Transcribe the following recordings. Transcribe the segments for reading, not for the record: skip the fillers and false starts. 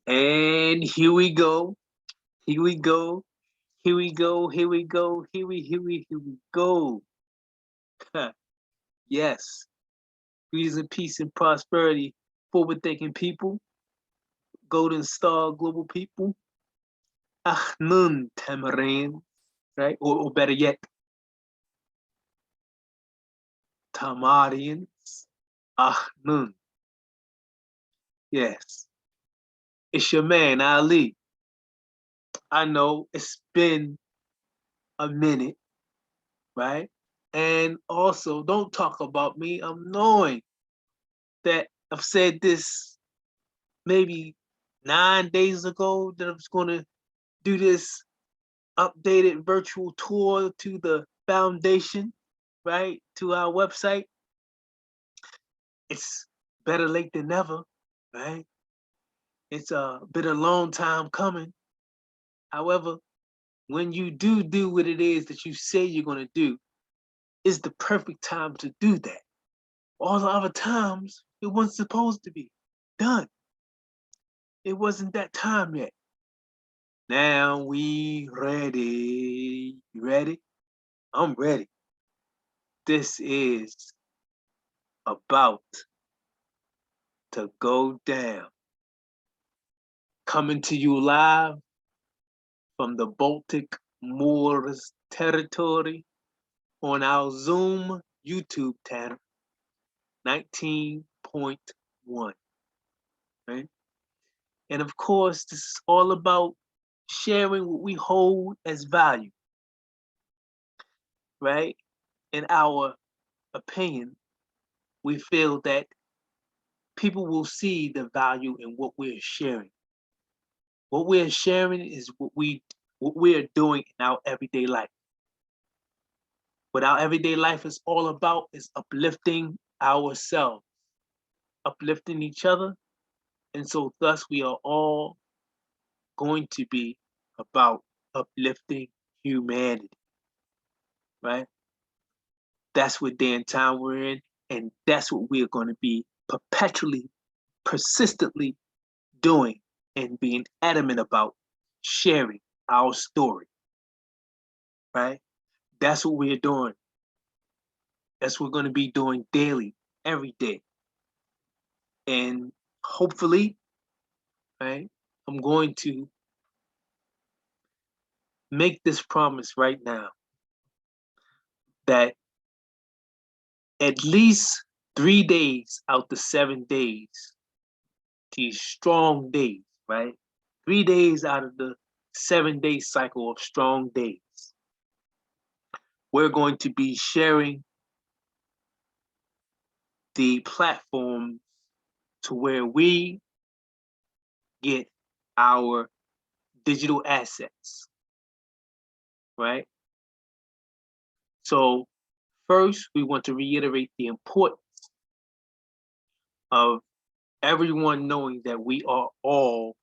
And here we go. Here we go. Here we go. Here we go. Here we go. Yes. Greetings and peace and prosperity. Forward thinking people. Golden Star Global people. Nun Tamarin. Right? Or better yet, Tamarians. Nun. Yes. It's your man, Ali. I know it's been a minute, right? And also, don't talk about me. I'm knowing that I've said this maybe 9 days ago that I was going to do this updated virtual tour to the foundation, right? To our website. It's better late than never, right? It's been a long time coming. However, when you do what it is that you say you're going to do, it's the perfect time to do that. All the other times, it wasn't supposed to be done. It wasn't that time yet. Now we ready. You ready? I'm ready. This is about to go down. Coming to you live from the Baltic Moors territory on our Zoom YouTube channel, 19.1. Right? And of course, this is all about sharing what we hold as value, right? In our opinion, we feel that people will see the value in what we're sharing. What we're sharing is what we're doing in our everyday life. What our everyday life is all about is uplifting ourselves, uplifting each other, and so thus we are all going to be about uplifting humanity, right? That's what day and time we're in, and that's what we're going to be perpetually, persistently doing and being adamant about sharing our story, right? That's what we're doing. That's what we're going to be doing daily, every day. And hopefully, right, I'm going to make this promise right now that at least 3 days out the 7 days, these strong days, right? 3 days out of the 7 day cycle of strong days, we're going to be sharing the platform to where we get our digital assets, right? So first, we want to reiterate the importance of everyone knowing that we are all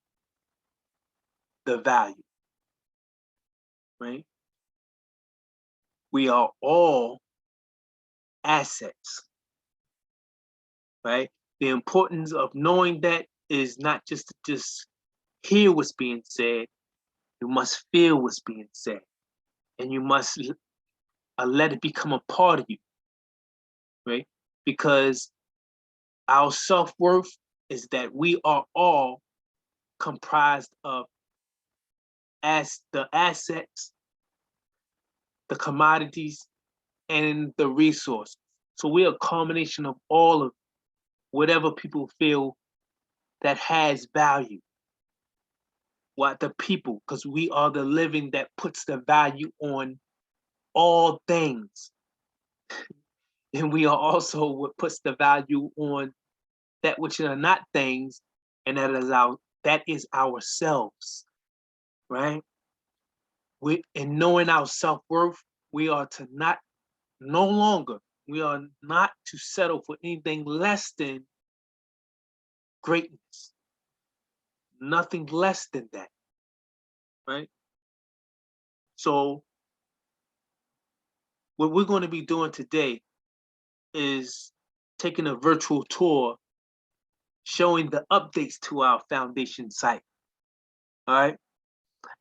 the value, right? We are all assets, right? The importance of knowing that is not just to just hear what's being said, you must feel what's being said, and you must let it become a part of you, right? Because our self-worth is that we are all comprised of as the assets, the commodities, and the resources. So we're a combination of all of whatever people feel that has value. What the people, because we are the living that puts the value on all things. And we are also what puts the value on that which are not things, and that is ourselves, right? We in knowing our self-worth, we are to not no longer, we are not to settle for anything less than greatness. Nothing less than that, right? So what we're going to be doing today is taking a virtual tour showing the updates to our foundation site, All right.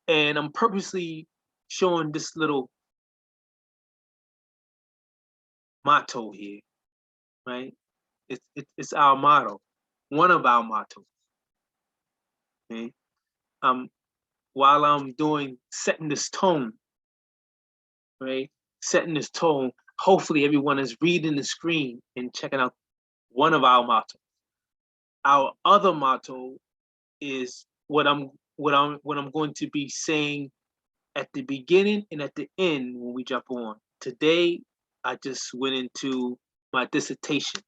And I'm purposely showing this little motto here, right? It's our motto, one of our mottos. Okay? Um, while I'm doing setting this tone, right? Setting this tone, hopefully everyone is reading the screen and checking out one of our mottos. Our other motto is what I'm going to be saying at the beginning and at the end when we jump on. Today, I just went into my dissertation.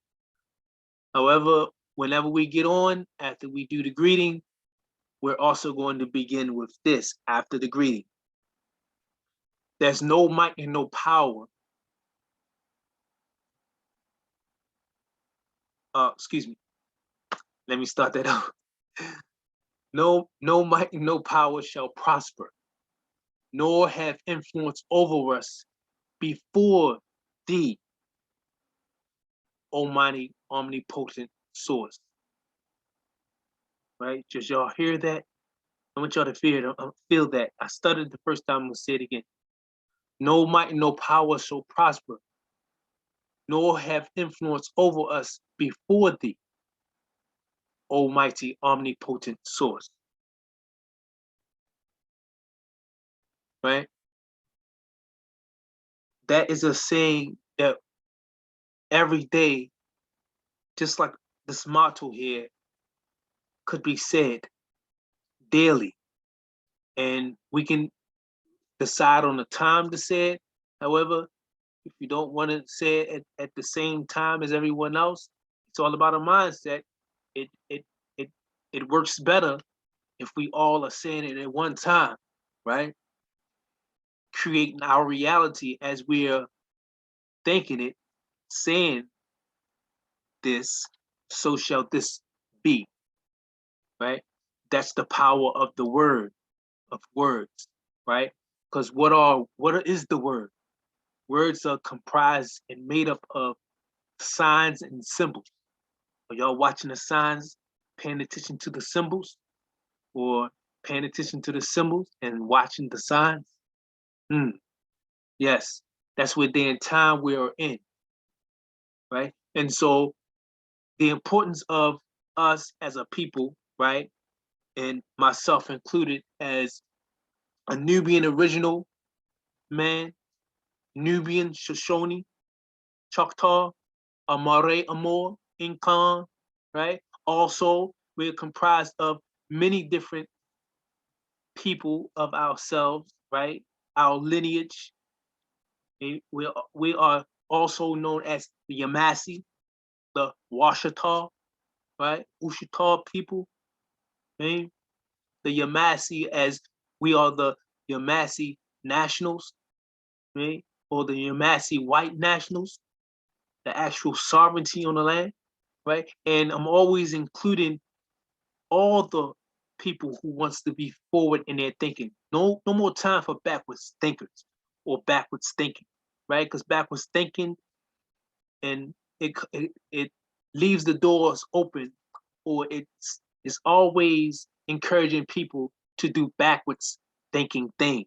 However, whenever we get on, after we do the greeting, we're also going to begin with this after the greeting. There's no might and no power. Excuse me. Let me start that out. No might and no power shall prosper, nor have influence over us before thee, Almighty, omnipotent source. Right? Just y'all hear that? I want y'all to feel that. I stuttered the first time. I'm gonna say it again. No might and no power shall prosper, nor have influence over us before thee, Almighty, omnipotent source. Right? That is a saying that every day, just like this motto here, could be said daily. And we can decide on the time to say it. However, if you don't want to say it at the same time as everyone else, it's all about a mindset. It it it it works better if we all are saying it at one time, right? Creating our reality as we're thinking it, saying this, so shall this be, right? That's the power of the word, of words, right? Because what is the word? Words are comprised and made up of signs and symbols. Are y'all watching the signs, paying attention to the symbols, or paying attention to the symbols and watching the signs? Yes, that's what day and time we are in, right? And so the importance of us as a people, right, and myself included as a Nubian original man, Nubian, Shoshone, Choctaw, Amare Amor, Incan, right? Also, we're comprised of many different people of ourselves, right? Our lineage. We are also known as the Yamasi, the Washita, right? Ushita people, right? The Yamasi, as we are the Yamasi nationals, right? Or the Yamasi white nationals, the actual sovereignty on the land, right? And I'm always including all the people who wants to be forward in their thinking. No more time for backwards thinkers or backwards thinking, right? Because backwards thinking and it leaves the doors open, or it's always encouraging people to do backwards thinking things,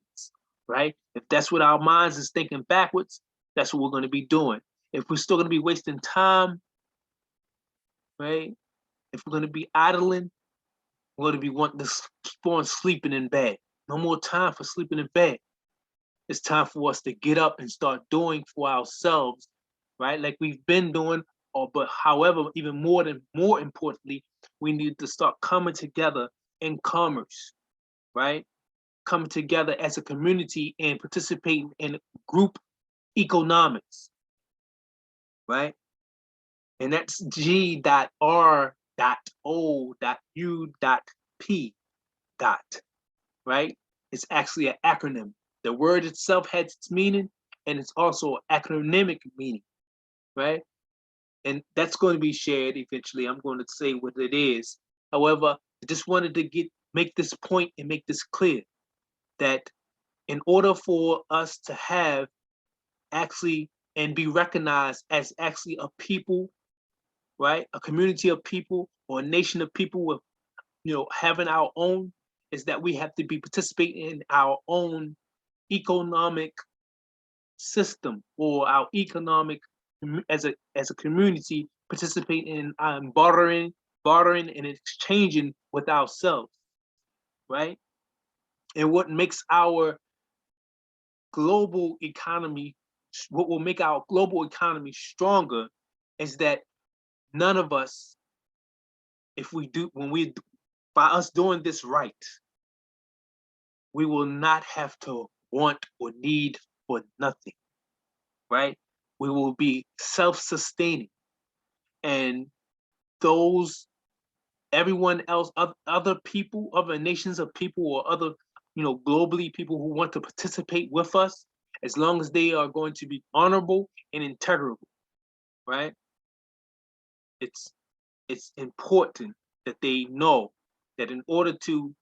right? If that's what our minds is thinking backwards, that's what we're going to be doing. If we're still going to be wasting time, right? If we're going to be idling, we're going to be wanting to keep on sleeping in bed. No more time for sleeping in bed. It's time for us to get up and start doing for ourselves, right? Like we've been doing, or but however, even more importantly, we need to start coming together in commerce, right? Coming together as a community and participating in group economics, right? And that's G.R.O.U.P. Right? It's actually an acronym. The word itself has its meaning, and it's also acronymic meaning, right? And that's going to be shared eventually. I'm going to say what it is. However, I just wanted to make this point and make this clear that in order for us to have actually and be recognized as actually a people, right? A community of people or a nation of people with, having our own, is that we have to be participating in our own economic system, or our economic, as a community, participate in bartering and exchanging with ourselves, right? And what makes our global economy, what will make our global economy stronger, is that none of us, if we do, by us doing this right, we will not have to want or need for nothing, right? We will be self-sustaining, and those, everyone else, other people, other nations of people, or other, globally, people who want to participate with us, as long as they are going to be honorable and integrable, right? It's it's important that they know that in order to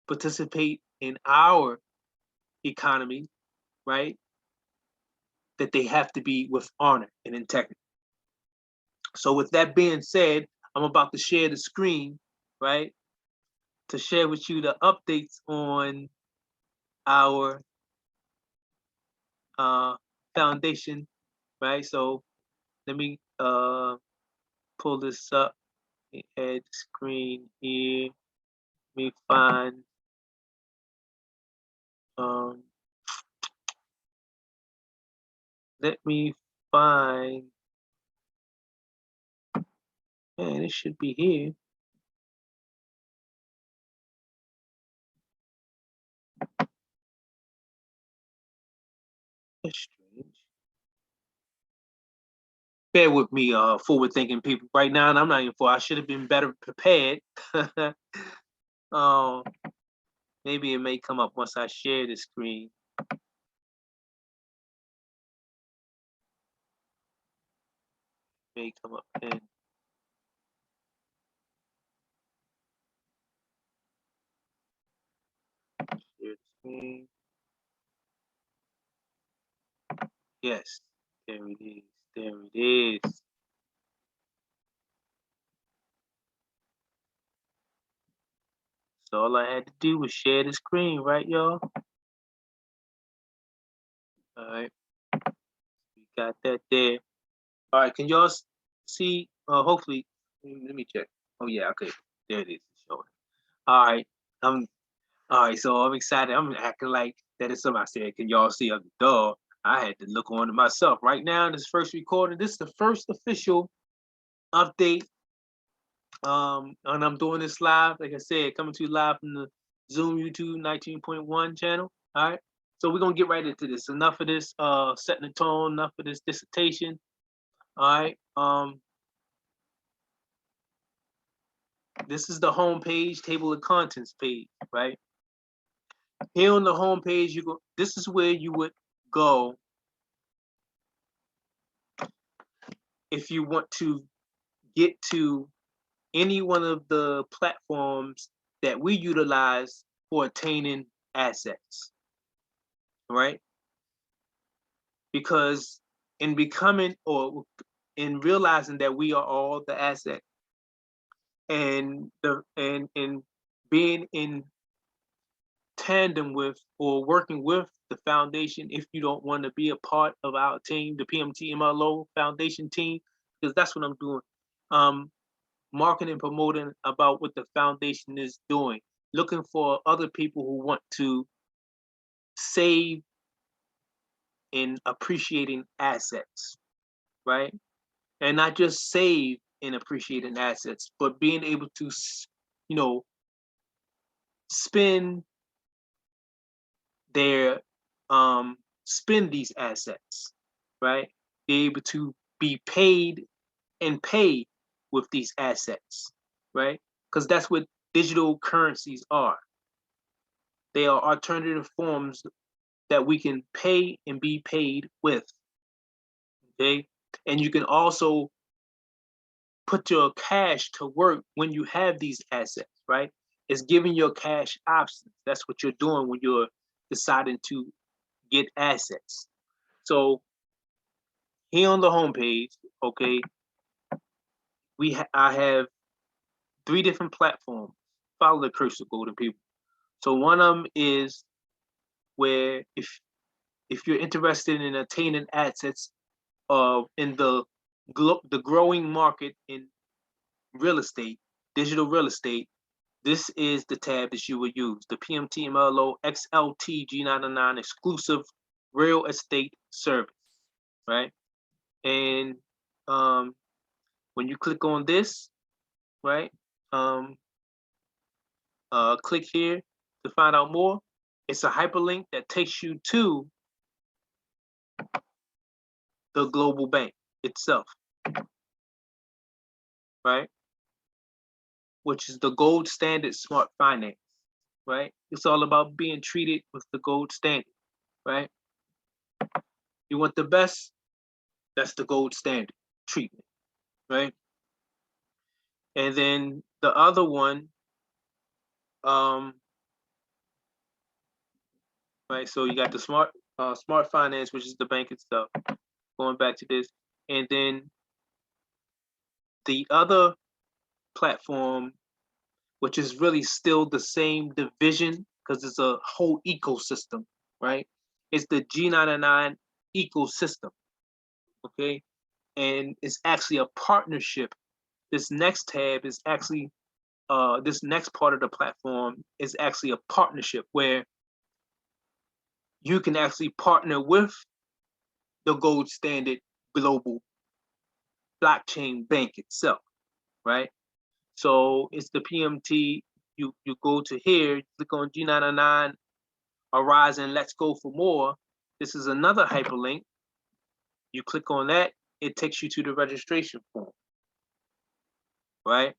participate in our economy, right, that they have to be with honor and integrity. So with that being said, I'm about to share the screen, right, to share with you the updates on our foundation, right? So let me pull this up, add screen here. Let me find um, let me find, man, it should be here. That's strange. Bear with me, forward-thinking people. Right now, and I'm not even for. I should have been better prepared. um, Maybe it may come up once I share the screen. It may come up and share the screen. Yes, there it is. There it is. So all I had to do was share the screen, right, y'all? All right, we got that there. All right, can y'all see? Hopefully, let me check. Oh yeah, okay, there it is. Showing. All right, all right. So I'm excited. I'm acting like that is something I said. Can y'all see? Duh. I had to look on to myself. Right now, this first recording. This is the first official update. And I'm doing this live, like I said, coming to you live from the Zoom YouTube 19.1 channel. All right. So we're gonna get right into this. Enough of this setting the tone, enough of this dissertation. All right. This is the home page, table of contents page, right? Here on the home page, you go, this is where you would go if you want to get to any one of the platforms that we utilize for attaining assets, right? Because in becoming, or in realizing that we are all the asset, and being in tandem with, or working with the foundation, if you don't want to be a part of our team, the p.m.t.m.l.o foundation team, because that's what I'm doing. Marketing and promoting about what the foundation is doing, looking for other people who want to save in appreciating assets, right? And not just save in appreciating assets, but being able to, you know, spend their, spend these assets, right? Be able to be paid and pay with these assets, right? Because that's what digital currencies are. They are alternative forms that we can pay and be paid with, okay? And you can also put your cash to work when you have these assets, right? It's giving your cash options. That's what you're doing when you're deciding to get assets. So here on the homepage, okay, I have 3 different platforms. Follow the cursor, golden people. So one of them is where if you're interested in attaining assets in the growing market in real estate, digital real estate, this is the tab that you would use, the p.m.t.m.l.o XLT G99 exclusive real estate service, right? And when you click on this, right, click here to find out more. It's a hyperlink that takes you to the global bank itself, right? Which is the gold standard smart finance, right? It's all about being treated with the gold standard, right? You want the best, that's the gold standard treatment, right? And then the other one, right? So you got the smart finance, which is the bank itself. Going back to this, and then the other platform, which is really still the same division because it's a whole ecosystem, right? It's the G99 ecosystem, okay? And it's actually a partnership. This next tab is actually, this next part of the platform is actually a partnership where you can actually partner with the gold standard global blockchain bank itself, right? So it's the PMT. You go to here, click on G99 Horizon, let's go for more. This is another hyperlink. You click on that, it takes you to the registration form, right?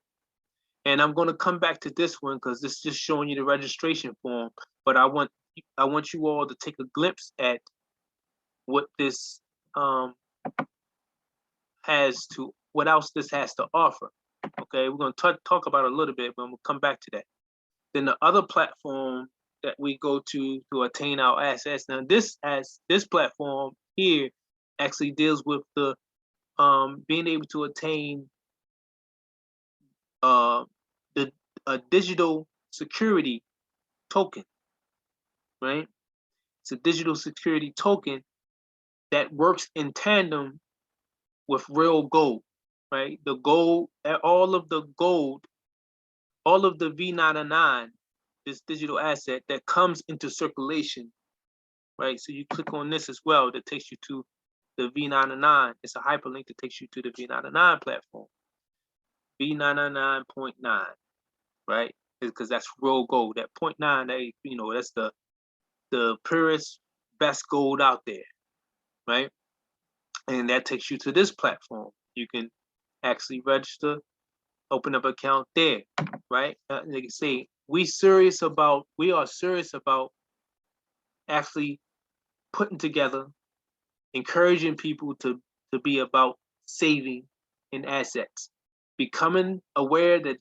And I'm going to come back to this one because this is just showing you the registration form. But I want you all to take a glimpse at what this what else this has to offer. Okay, we're going to talk about it a little bit, but we'll come back to that. Then the other platform that we go to attain our assets. Now this platform here actually deals with the being able to attain the a digital security token, right? It's a digital security token that works in tandem with real gold, right? The gold, all of the gold, all of the V99, this digital asset that comes into circulation, right? So you click on this as well, that takes you to the V99. It's a hyperlink that takes you to the V99 platform. V99.9, right? Because that's real gold. That 0.9, that's the purest, best gold out there, right? And that takes you to this platform. You can actually register, open up an account there, right? Like I say, we are serious about actually putting together, encouraging people to be about saving in assets, becoming aware that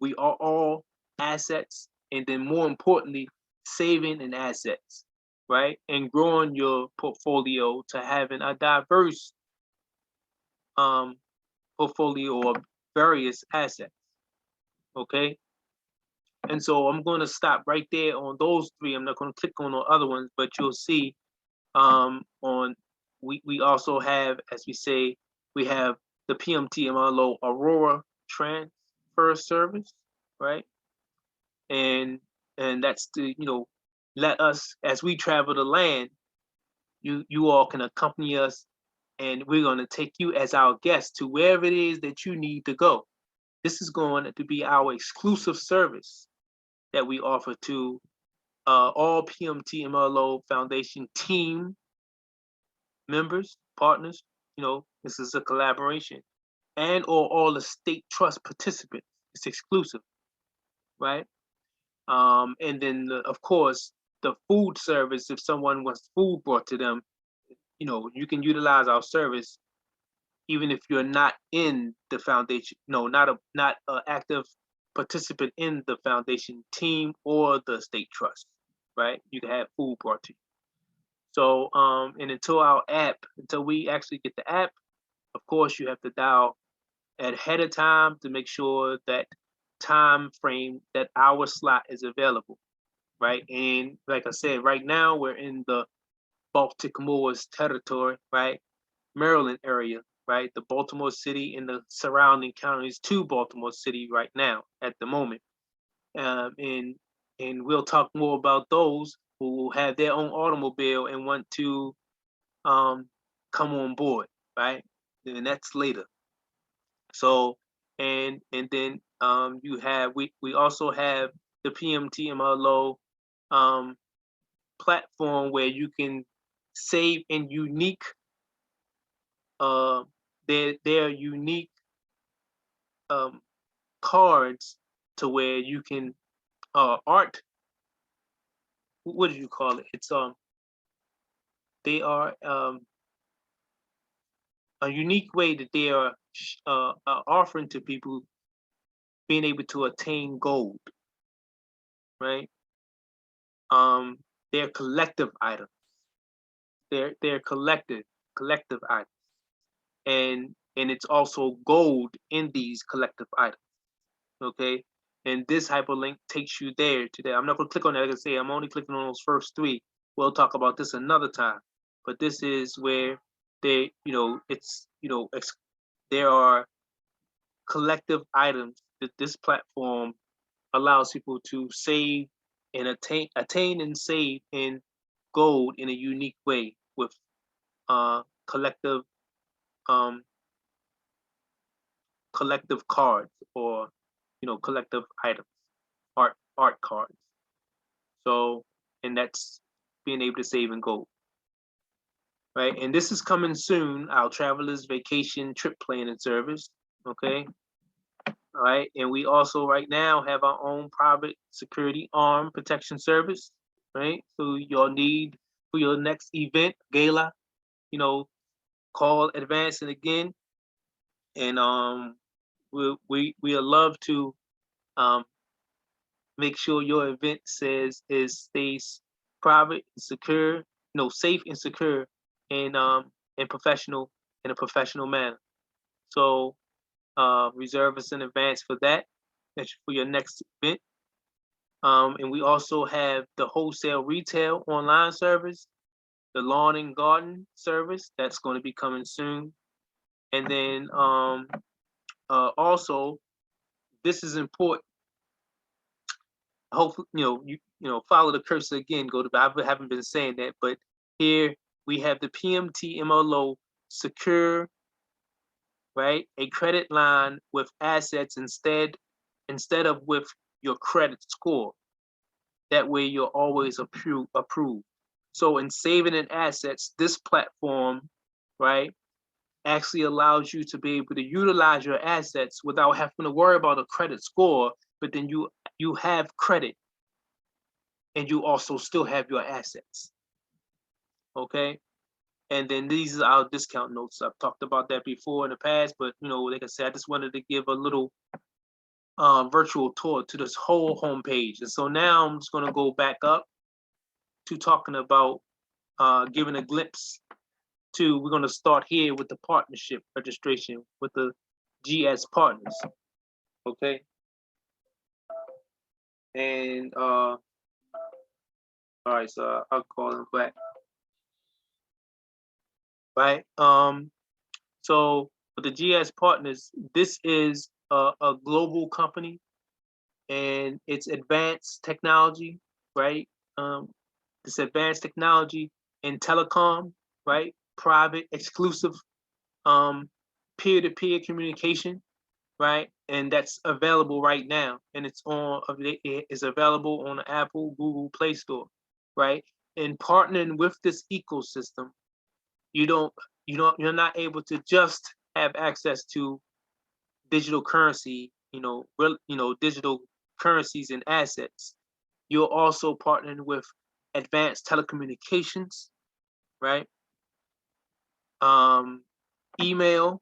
we are all assets, and then more importantly, saving in assets, right? And growing your portfolio to having a diverse portfolio of various assets, okay? And so I'm going to stop right there on those three. I'm not going to click on the other ones, but you'll see on we also have, as we say, we have the p.m.t.m.l.o Aurora transfer service, right? And that's the, let us, as we travel the land, you all can accompany us, and we're going to take you as our guest to wherever it is that you need to go. This is going to be our exclusive service that we offer to all p.m.t.m.l.o Foundation team members, partners. This is a collaboration, and or all the state trust participants. It's exclusive, right? And then of course the food service. If someone wants food brought to them, you can utilize our service even if you're not in the foundation. No, not a active participant in the foundation team or the state trust, right? You can have food brought to you. So and until we actually get the app, of course you have to dial ahead of time to make sure that time frame, that hour slot is available, right? And like I said, right now we're in the Baltimore's territory, right? Maryland area, right? The Baltimore City and the surrounding counties to Baltimore City right now at the moment. Um, and and we'll talk more about those who will have their own automobile and want to um, come on board, right? And that's later. So and then we also have the p.m.t.m.l.o platform where you can save in unique uh their unique um cards to where you can art, what do you call it? It's they are a unique way that they are offering to people being able to attain gold, right? Um they're collective items. They're collective items. And it's also gold in these collective items. Okay. And this hyperlink takes you there today. I'm not going to click on that. Like I say, I'm only clicking on those first three. We'll talk about this another time. But this is where they, there are collective items that this platform allows people to save and attain and save in gold in a unique way with collective um, collective cards, or collective items, art cards. So, and that's being able to save in gold, right? And this is coming soon, our travelers vacation trip planning service. Okay. All right. And we also right now have our own private security arm protection service, right? So you'll need for your next event, gala, you know, call advance and again. And we'll love to um make sure your event stays private, secure, no, safe and secure, and professional in a professional manner. So reserve us in advance for that. That's for your next event. And we also have the wholesale retail online service, the lawn and garden service that's going to be coming soon. And then also, this is important. Hopefully, follow the cursor again. Go to. I haven't been saying that, but here we have the p.m.t.m.l.o secure, right? A credit line with assets instead of with your credit score. That way, you're always approved. So, in saving in assets, this platform, right, actually allows you to be able to utilize your assets without having to worry about a credit score. But then you have credit and you also still have your assets. Okay. And then these are our discount notes. I've talked about that before in the past, but like I said, I just wanted to give a little virtual tour to this whole homepage. And so now I'm just going to go back up to talking about giving a glimpse to, we're going to start here with the partnership registration with the GS partners. Okay. And all right, so I'll call them back. Right. So with the GS partners, this is a global company, and it's advanced technology, right? This advanced technology in telecom, right? Private, exclusive, peer-to-peer communication, right? And that's available right now, and it is available on the Apple, Google Play Store, right? And partnering with this ecosystem, you don't you're not able to just have access to digital currency, digital currencies and assets. You're also partnering with advanced telecommunications, right? um Email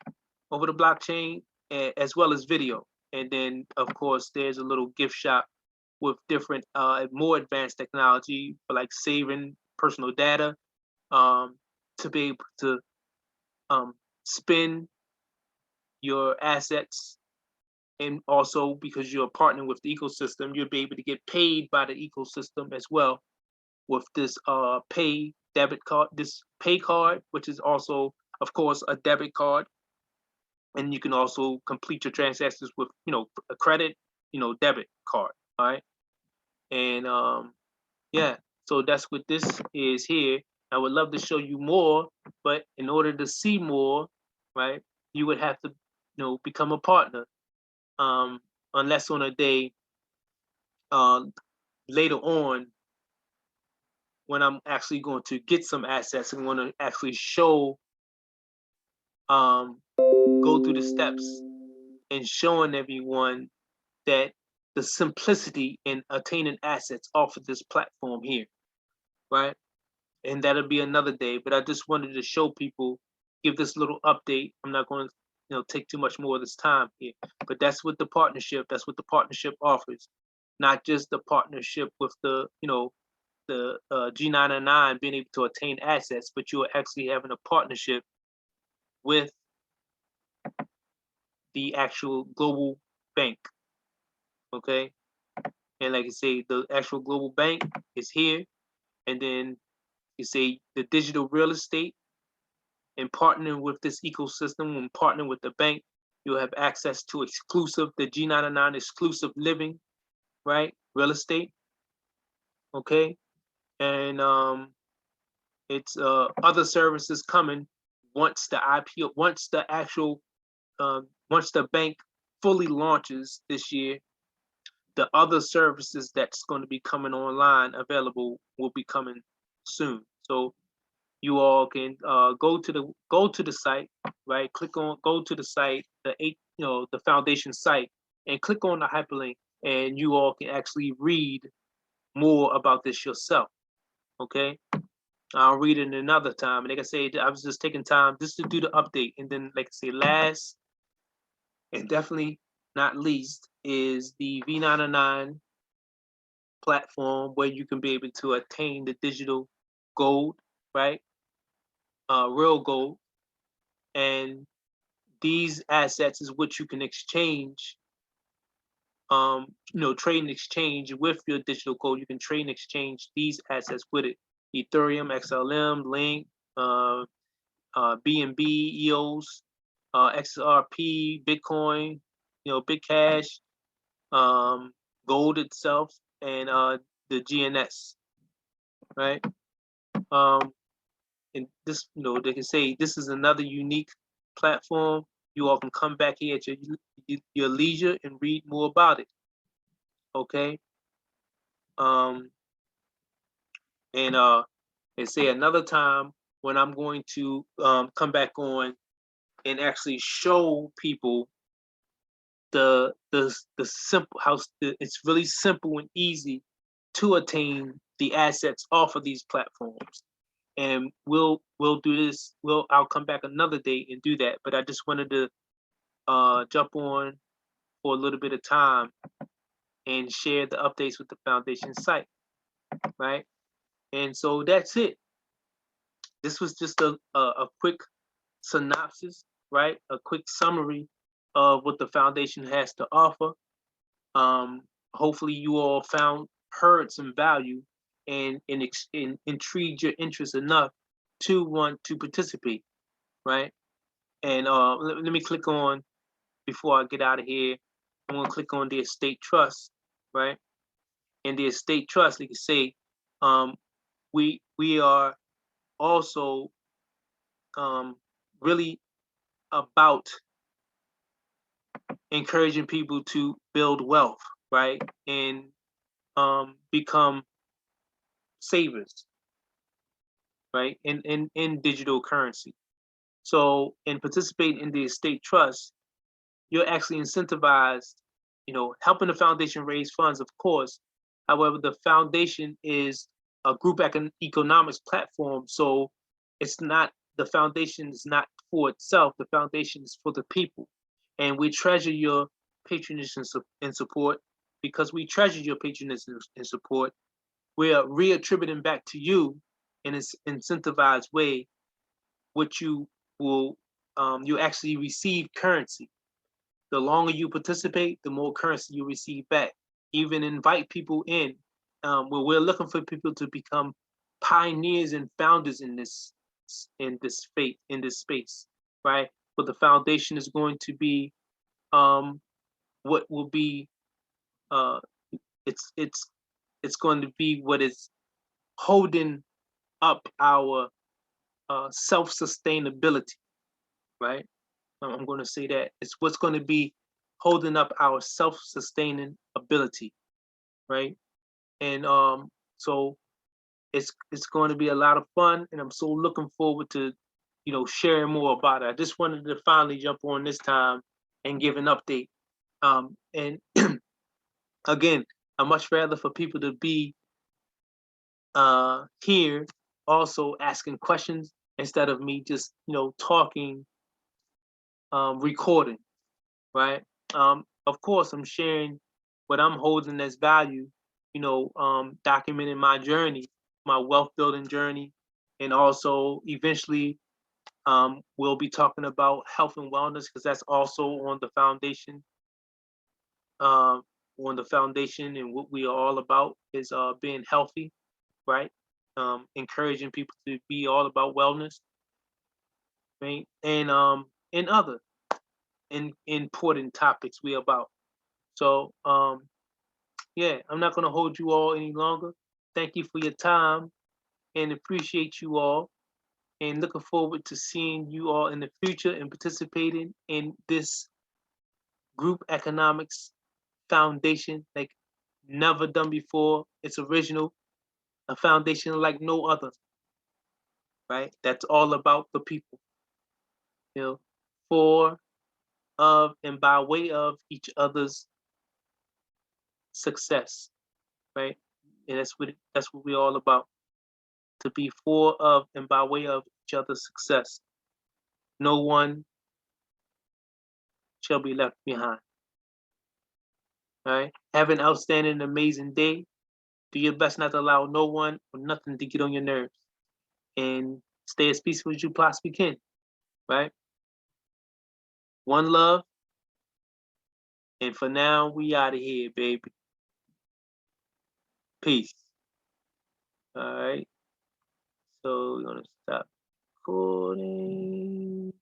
over the blockchain, as well as video. And then of course there's a little gift shop with different more advanced technology for like saving personal data, um to be able to spend your assets and also because you're partnering with the ecosystem, you'll be able to get paid by the ecosystem as well with this pay debit card, this pay card, which is also, of course, a debit card. And you can also complete your transactions with, a credit, debit card. All right. And yeah, so that's what this is here. I would love to show you more, but in order to see more, right, you would have to, become a partner. Unless on a day later on when I'm actually going to get some assets and want to actually show, go through the steps and showing everyone that the simplicity in attaining assets off of this platform here, right? And that'll be another day. But I just wanted to show people, give this little update. I'm not going to, take too much more of this time here. But that's what the partnership. That's what the partnership offers. Not just the partnership with the, the G99 being able to attain assets, but you're actually having a partnership with the actual global bank. Okay, and like I say, the actual global bank is here, and then you say the digital real estate, and partnering with this ecosystem and partnering with the bank, you'll have access to exclusive, the G99 exclusive living, right? Real estate. Okay. And it's other services coming once the IPO, once the actual, once the bank fully launches this year, the other services that's going to be coming online available will be coming soon. So you all can go to the site, right? Click on, go to the site, the foundation site, and click on the hyperlink, and you all can actually read more about this yourself. Okay, I'll read it another time. And like I say, I was just taking time just to do the update, and then like I say, last and definitely not least is the V99 platform where you can be able to attain the digital gold, right? Real gold. And these assets is what you can exchange, trade and exchange with your digital gold. You can trade and exchange these assets with it. Ethereum, XLM, Link, BNB, EOS, XRP, Bitcoin, Bitcash, gold itself, and the GNS, right? And this, they can say this is another unique platform. You all can come back here at your leisure and read more about it. Okay. And say another time when I'm going to come back on and actually show people the simple how it's really simple and easy to attain the assets off of these platforms. And we'll do this. I'll come back another day and do that. But I just wanted to jump on for a little bit of time and share the updates with the foundation site, right? And so that's it. This was just a quick synopsis, right? A quick summary of what the foundation has to offer. Hopefully you all heard some value and intrigued your interest enough to want to participate, right? And let me click on, before I get out of here, I'm gonna click on the estate trust, right? And the estate trust, like you say, we are also really about encouraging people to build wealth, right? And become savers, right? In digital currency. So in participating in the estate trust, you're actually incentivized, helping the foundation raise funds, of course. However, the foundation is a group economics platform. So it's not, the foundation is not for itself. The foundation is for the people. And we treasure your patronage and support. Because we treasure your patronage and support, we are reattributing back to you in an incentivized way, which you will, you actually receive currency. the longer you participate, the more currency you receive back. Even invite people in, where we're looking for people to become pioneers and founders in this space, right? But the foundation is going to be what will be uh, it's it's it's going to be what is holding up our self sustainability, right? I'm going to say that it's what's going to be holding up our self sustaining ability, right? And so it's going to be a lot of fun, and I'm so looking forward to sharing more about it. I just wanted to finally jump on this time and give an update. And again, I much rather for people to be here, also asking questions instead of me just talking, recording, right? Of course, I'm sharing what I'm holding as value, documenting my journey, my wealth building journey, and also eventually we'll be talking about health and wellness because that's also on the foundation. On the foundation, and what we are all about is being healthy, right? Encouraging people to be all about wellness, right? And other important topics we about. So yeah, I'm not gonna hold you all any longer. Thank you for your time and appreciate you all, and looking forward to seeing you all in the future and participating in this group economics foundation like never done before. It's original, a foundation like no other, right? That's all about the people, you know, for, of, and by way of each other's success, right? And that's what we're all about. To be for, of, and by way of each other's success. No one shall be left behind. All right. Have an outstanding, amazing day. Do your best not to allow no one or nothing to get on your nerves. And stay as peaceful as you possibly can. Right? One love. And for now, we out of here, baby. Peace. All right. So we're gonna stop recording.